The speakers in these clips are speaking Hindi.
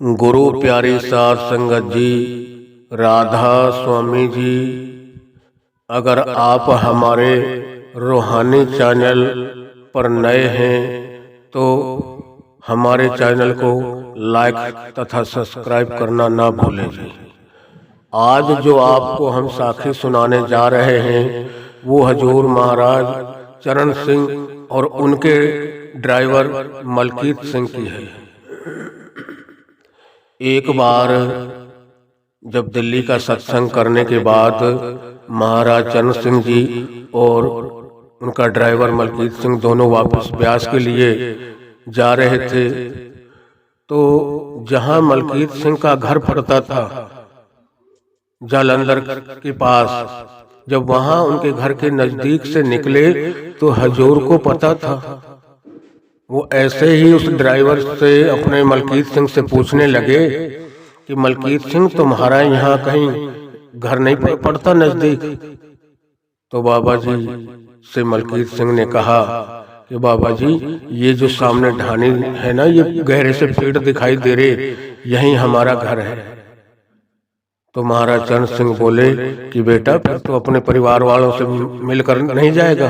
गुरु प्यारी साध संगत जी, राधा स्वामी जी, अगर आप हमारे रूहानी चैनल पर नए हैं तो हमारे चैनल को लाइक तथा सब्सक्राइब करना ना भूलें जी। आज जो आपको हम साखी सुनाने जा रहे हैं वो हजूर महाराज चरण सिंह और उनके ड्राइवर मलकीत सिंह की है। एक बार जब दिल्ली का सत्संग करने के बाद महाराज चरण सिंह जी और उनका ड्राइवर मलकीत सिंह दोनों वापस ब्यास के लिए जा रहे थे, तो जहां मलकीत सिंह का घर पड़ता था जालंधर के पास, जब वहां उनके घर के नजदीक से निकले तो हजूर को पता था। वो ऐसे ही उस ड्राइवर से अपने मलकीत सिंह से पूछने लगे कि मलकीत सिंह तुम्हारा यहाँ कहीं घर नहीं पड़ता नजदीक? तो बाबा जी से मलकीत सिंह ने कहा कि बाबा जी ये जो सामने ढानी है ना, ये गहरे से पेड़ दिखाई दे रहे, यही हमारा घर है। तो महाराज चरण सिंह बोले कि बेटा फिर तो अपने परिवार वालों से मिलकर नहीं जाएगा,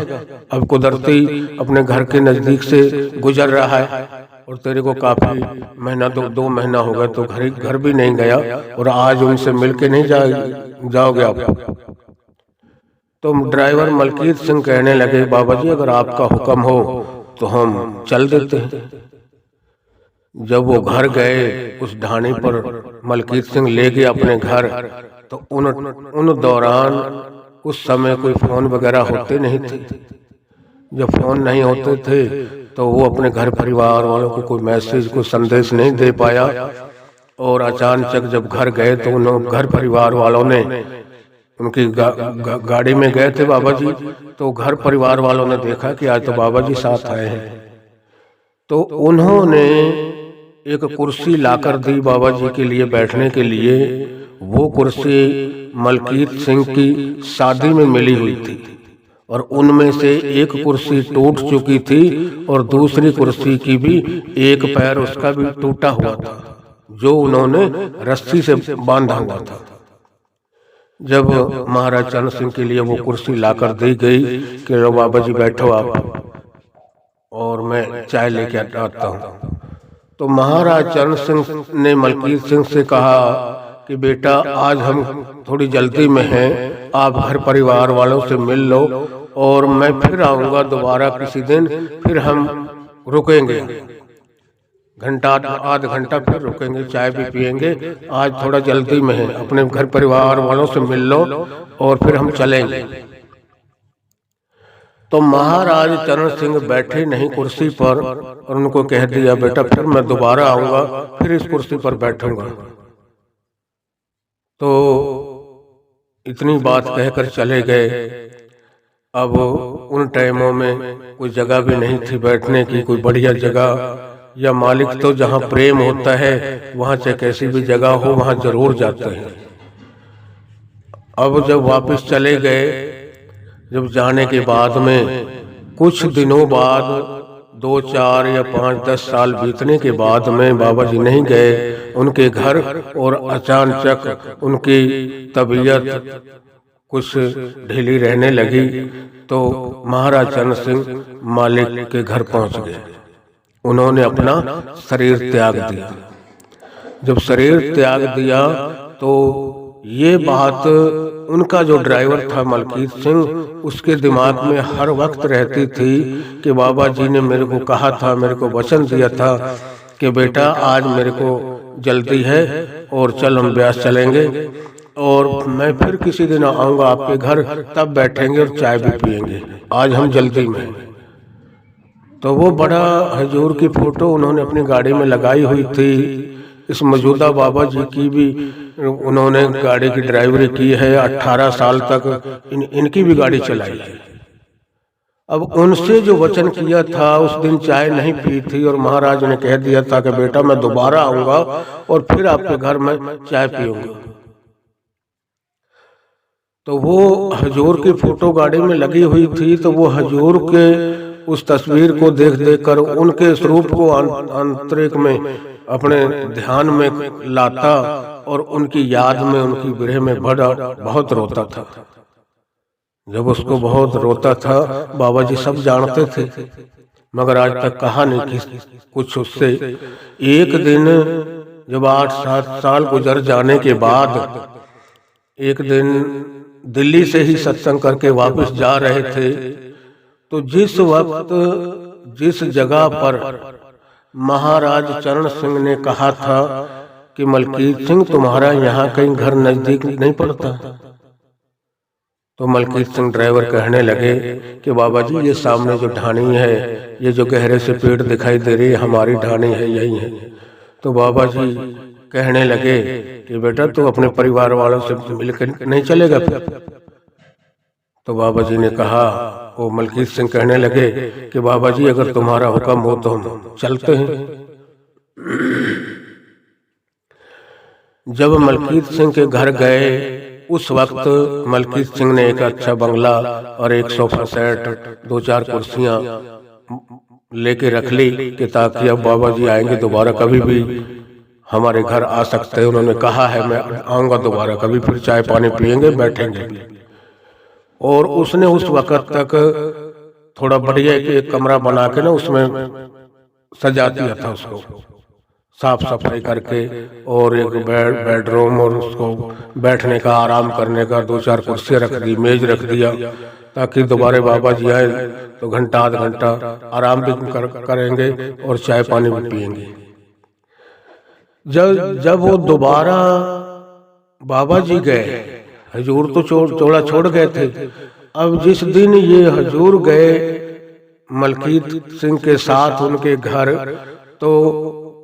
अब कुदरती अपने घर के नजदीक से गुजर रहा है और तेरे को काफी महीना तो 2 महीना हो गया तो घर भी नहीं गया और आज उनसे मिलके नहीं जाओगे आप। तो ड्राइवर मलकीत सिंह कहने लगे बाबा जी अगर आपका हुक्म हो तो हम चल देते हैं। जब वो घर गए उस ढाणी पर मलकीत सिंह ले गए अपने घर, तो उन दौरान उस समय कोई फोन वगैरह होते नहीं थे। जब फोन नहीं होते थे तो वो अपने घर परिवार वालों को कोई मैसेज कोई संदेश नहीं दे पाया। और अचानक जब घर गए तो उन घर परिवार वालों ने उनकी गाड़ी में गए थे बाबा जी, तो घर परिवार वालों ने देखा कि आज तो बाबा जी साथ आए हैं। तो उन्होंने एक कुर्सी लाकर दी बाबा जी के लिए बैठने के लिए। वो कुर्सी मलकीत सिंह की शादी में मिली हुई थी और उनमें से एक कुर्सी टूट चुकी थी और दूसरी कुर्सी की भी एक पैर उसका भी टूटा हुआ था, जो उन्होंने रस्सी से बांधा हुआ था। जब महाराज चरण सिंह के लिए वो कुर्सी लाकर दी गई कि लो बाबा जी बैठो आप और मैं चाय लेके आता हूँ, तो महाराज चरण सिंह ने मलकीत सिंह से कहा कि बेटा आज हम थोड़ी जल्दी में हैं, आप घर परिवार वालों से मिल लो और मैं फिर आऊंगा दोबारा किसी दिन, फिर हम रुकेंगे घंटा आध घंटा फिर रुकेंगे, चाय भी पियेंगे, आज थोड़ा जल्दी में है, अपने घर परिवार वालों से मिल लो और फिर हम चलेंगे। तो महाराज चरण सिंह बैठे नहीं कुर्सी पर और उनको कह दिया बेटा फिर मैं दोबारा आऊंगा, फिर इस कुर्सी पर बैठूंगा। तो इतनी बात कहकर चले गए। अब उन टाइमों में कोई जगह भी नहीं थी बैठने की, कोई बढ़िया जगह, या मालिक तो जहाँ प्रेम होता है वहाँ चाहे कैसी भी जगह हो वहाँ जरूर जाते हैं। अब जब वापस चले गए, जब जाने के बाद में कुछ दिनों बाद 2, 4 या 5, 10 साल बीतने के बाद में बाबा जी नहीं गए उनके घर और अचानक उनकी तबीयत कुछ ढीली रहने लगी। तो महाराज चरण सिंह मालिक के घर पहुंच गए। उन्होंने अपना शरीर त्याग दिया। जब शरीर त्याग दिया तो ये बात उनका जो ड्राइवर था मलकीत सिंह, उसके दिमाग में हर वक्त रहती थी कि बाबा जी ने मेरे को कहा था, मेरे को वचन दिया था कि बेटा आज मेरे को जल्दी है और चल हम ब्यास चलेंगे और मैं फिर किसी दिन आऊंगा आपके घर, तब बैठेंगे और चाय भी पियेंगे, आज हम जल्दी में। तो वो बड़ा हजूर की फोटो उन्होंने अपनी गाड़ी में लगाई हुई थी। इस मौजूदा बाबा जी की भी उन्होंने गाड़ी की ड्राइवरी की है, 18 साल तक इनकी भी गाड़ी चलाई है। अब उनसे जो वचन किया था उस दिन चाय नहीं पी थी और महाराज ने कह दिया था कि बेटा मैं दोबारा आऊंगा और फिर आपके घर में चाय पीऊंगा। तो वो हजूर की फोटो गाड़ी में लगी हुई थी, तो वो हजूर के उस तस्वीर को देख देख कर उनके स्वरूप को आंतरिक में अपने ध्यान में लाता और उनकी याद में, उनकी विरह में बड़ा बहुत रोता था। जब उसको बहुत रोता था, बाबा जी सब जानते थे मगर आज तक कहा नहीं कुछ उससे। एक दिन जब 8-7 साल गुजर जाने के बाद एक दिन दिल्ली से ही सत्संग करके वापस जा रहे थे, तो जिस वक्त जिस जगह पर महाराज चरण सिंह ने कहा था कि मलकीत सिंह तुम्हारा यहाँ कहीं घर नजदीक नहीं पड़ता, तो मलकीत सिंह ड्राइवर कहने लगे कि बाबा जी ये सामने जो ढाणी है, ये जो गहरे से पेड़ दिखाई दे रही है, हमारी ढाणी है, यही है। तो बाबा जी कहने लगे कि बेटा तू अपने परिवार वालों से मिलकर नहीं चलेगा फिर? तो बाबा जी ने कहा, वो मलकीत सिंह कहने लगे कि बाबा जी अगर तुम्हारा हुक्म हो तो हम चलते हैं। जब मलकीत सिंह के घर गए, उस वक्त मलकीत सिंह ने एक अच्छा बंगला और एक सोफा सेट, 2-4 कुर्सियां लेके रख ली कि ताकि अब बाबा जी आएंगे दोबारा कभी भी हमारे घर आ सकते हैं। उन्होंने कहा है मैं आऊंगा दोबारा कभी, फिर चाय पानी पियेंगे, बैठेंगे। और उसने उस वक्त तक थोड़ा बढ़िया एक कमरा बना के ना उसमें सजा दिया था, उसको साफ सफाई करके, और एक बेडरूम और उसको बैठने का, आराम करने का 2-4 कुर्सियां रख दी, मेज रख दिया, ताकि दोबारा बाबा जी आए तो घंटा आधा घंटा आराम भी करेंगे और चाय पानी भी पियेंगे। जब वो दोबारा बाबा जी गए, हजूर तो चोला छोड़ गए थे। अब जिस दिन ये हजूर गए मलकीत सिंह के साथ उनके घर, तो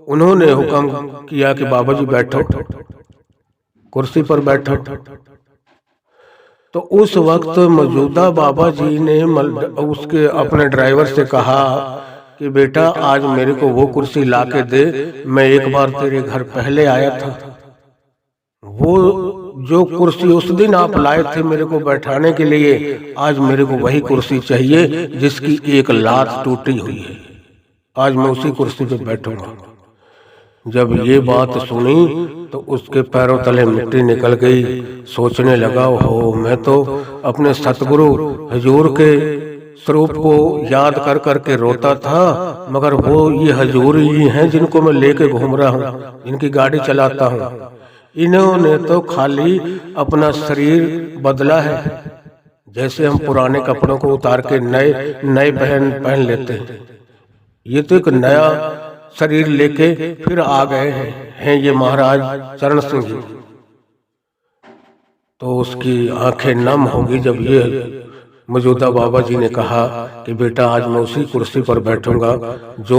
उन्होंने हुक्म किया कि बाबा जी बैठो, कुर्सी पर बैठो। तो उस वक्त मौजूदा बाबा जी ने उसके अपने ड्राइवर से कहा कि बेटा आज मेरे को वो कुर्सी ला के दे, मैं एक बार तेरे घर पहले आया था, वो जो कुर्सी उस दिन आप लाए थे मेरे को बैठाने के लिए, आज मेरे को वही कुर्सी चाहिए जिसकी एक लात टूटी हुई है, आज मैं उसी कुर्सी पे बैठूंगा। जब ये बात सुनी तो उसके पैरों तले मिट्टी निकल गई। सोचने लगा, हो मैं तो अपने सतगुरु हजूर के स्वरूप को याद कर करके रोता था, मगर वो ये हजूर ही हैं जिनको मैं लेके घूम रहा हूँ, जिनकी गाड़ी चलाता हूँ। इन्होंने तो खाली अपना शरीर बदला है, जैसे हम पुराने कपड़ों को उतार के नए पहन लेते हैं। ये तो एक नया शरीर लेके फिर आ गए हैं ये महाराज चरण सिंह जी। तो उसकी आंखें नम होगी जब ये मौजूदा बाबा जी ने कहा कि बेटा आज मैं उसी कुर्सी पर बैठूंगा जो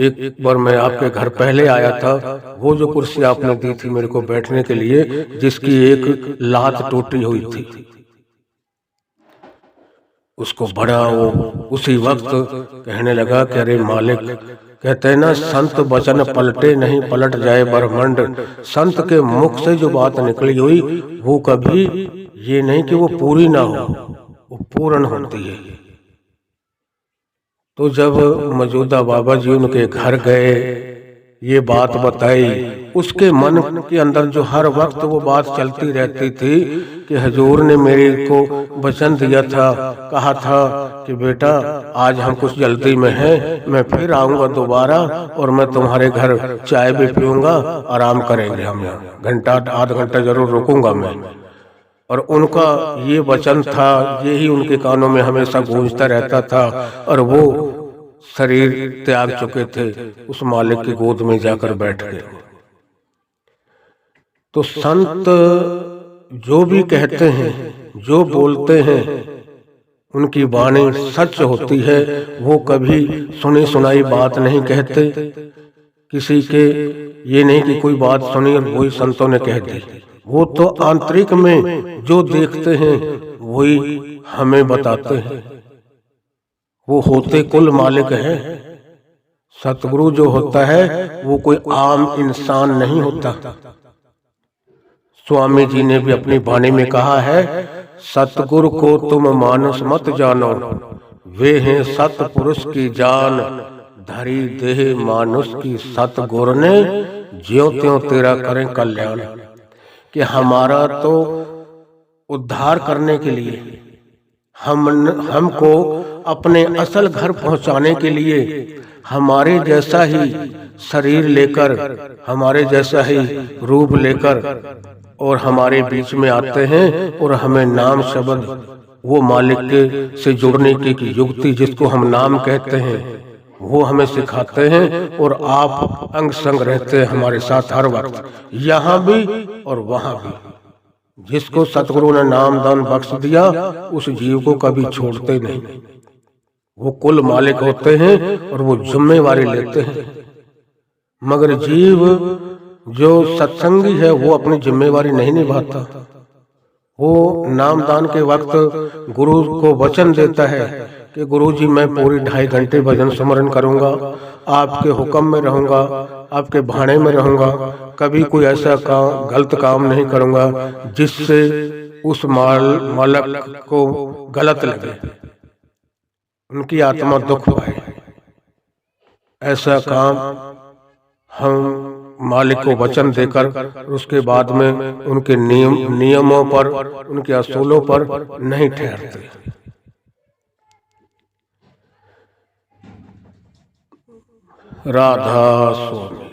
एक बार मैं आपके घर पहले आया था, वो जो कुर्सी आपने दी थी मेरे को बैठने के लिए, जिसकी एक लात टूटी हुई थी। उसको बड़ा वो उसी वक्त कहने लगा कि अरे मालिक, कहते हैं ना संत वचन पलटे नहीं पलट जाए ब्रह्मांड। संत के मुख से जो बात निकली हुई वो कभी ये नहीं कि वो पूरी ना हो, वो पूर्ण होती है। तो जब मौजूदा बाबा जी उनके घर गए, ये बात बताई, उसके मन के अंदर जो हर वक्त वो बात चलती रहती थी कि हजूर ने मेरे को वचन दिया था, कहा था कि बेटा आज हम कुछ जल्दी में हैं, मैं फिर आऊंगा दोबारा और मैं तुम्हारे घर चाय भी पीऊंगा, आराम करेंगे हम, यहाँ घंटा आधा घंटा जरूर रुकूंगा मैं। और उनका ये वचन था, यही उनके कानों में हमेशा गूंजता रहता था। और वो शरीर त्याग चुके थे, उस मालिक की गोद में जाकर बैठ गए। तो संत जो भी कहते हैं, जो बोलते हैं, उनकी वाणी सच होती है। वो कभी सुनी सुनाई बात नहीं कहते, किसी के ये नहीं कि कोई बात सुनी और वही संतों ने कह दी। वो तो आंतरिक में जो देखते हैं वही हमें बताते हैं। वो होते कुल मालिक है। सतगुरु जो होता है वो कोई आम इंसान नहीं होता। स्वामी जी ने भी अपनी वाणी में कहा है, सतगुरु को तुम मानुष मत जानो, वे हैं सतपुरुष की जान, धरी देह मानुष की सत गुर ने, ज्यों त्यों तेरा करें कल्याण। कि हमारा तो उद्धार करने के लिए, हमको अपने असल घर पहुंचाने के लिए हमारे जैसा ही शरीर लेकर, हमारे जैसा ही रूप लेकर और हमारे बीच में आते हैं और हमें नाम शब्द, वो मालिक के से जुड़ने की युक्ति जिसको हम नाम कहते हैं, वो हमें सिखाते हैं। और आप अंग संग रहते हैं हमारे साथ हर वक्त, यहाँ भी और वहाँ भी। जिसको सतगुरु ने नाम दान बख्श दिया उस जीव को कभी छोड़ते नहीं। वो कुल मालिक होते हैं और वो जिम्मेवारी लेते हैं। मगर जीव जो सत्संगी है वो अपनी जिम्मेवारी नहीं निभाता। वो नाम दान के वक्त गुरु को वचन देता है कि गुरु जी मैं पूरी 2.5 घंटे भजन स्मरण करूंगा, आपके हुक्म में रहूंगा, आपके भाणे में रहूंगा, कभी कोई ऐसा गलत काम नहीं करूंगा जिससे उस मालक को गलत लगे, उनकी आत्मा दुख पाए। ऐसा काम हम मालिक को वचन देकर उसके बाद में उनके नियमों पर, उनके असूलों पर नहीं ठहरते। राधा स्वामी।